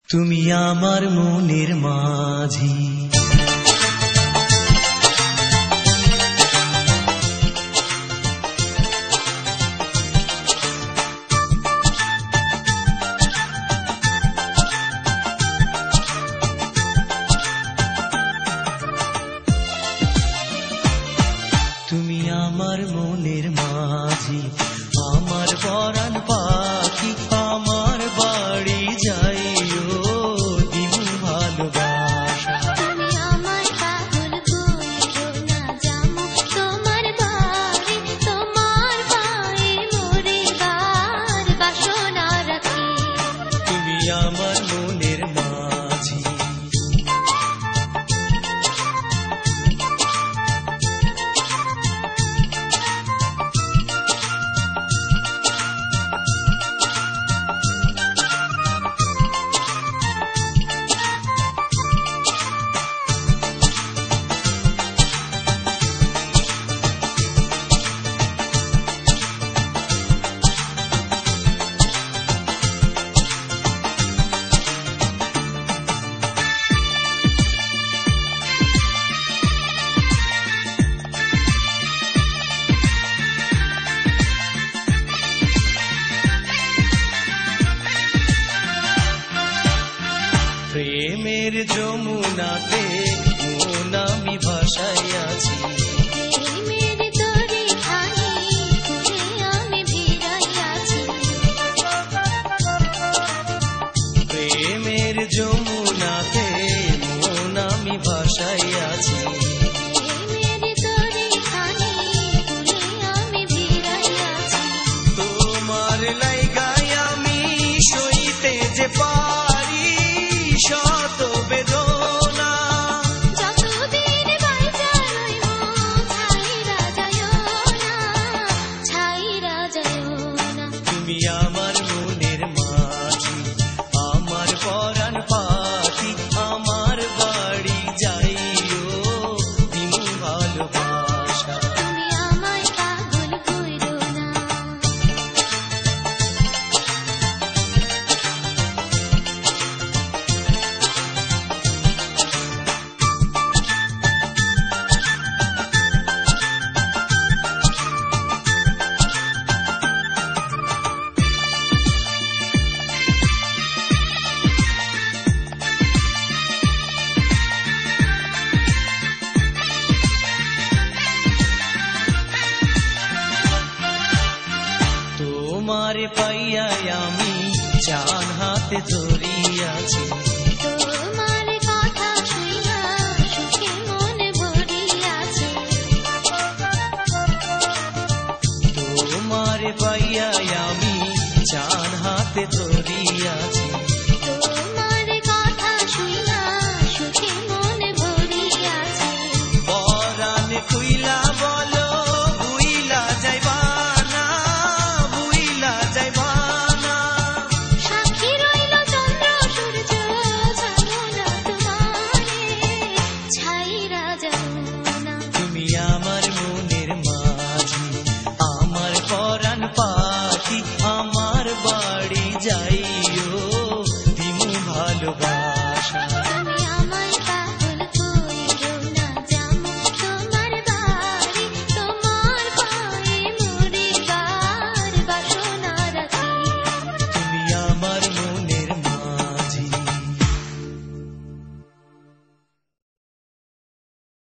তুমি আমার মনের মাঝি, তুমি আমার মনের মাঝি, আমার পরাণ পাখি, আমার বাড়ি যাইও দিমু ভালোবাসা। তুমি আমার পাগল কইরো না, যামু তোমার বাড়ি, তোমার পায়ে মোরে বার বাসনা রাখি। তুমি আমার মনের মাঝি, প্রেমের যমুনাতে মন আমি ভাসাইয়াছি, প্রেমের তরি খানি করে আমি ভিড়াইয়াছি। প্রেমের যমুনাতে মন আমি ভাসাইয়াছি। প্রেমের তরি খানি করে আমি ভিড়াইয়াছি। তোমার লাইগায় আমি সইতে যে পারি শত বেদনা, যতদিন বাইচা রইব ছাইরা যাইও না, ছাইরা যাইও না। তুমি আমার মনের মাঝি, আমার পরাণ পাখি, আমার বাড়ি যাইও দিমু ভালোবাসা। তুমি আমায় পাগল কইরো না। তোমার পাইয়া আমি জান হাতে ধরিয়াছি, তোমার কথা শুইয়া সুখে মন ভরিয়াছে। তোমার পাইয়া আমি জান হাতে ধরিয়াছি।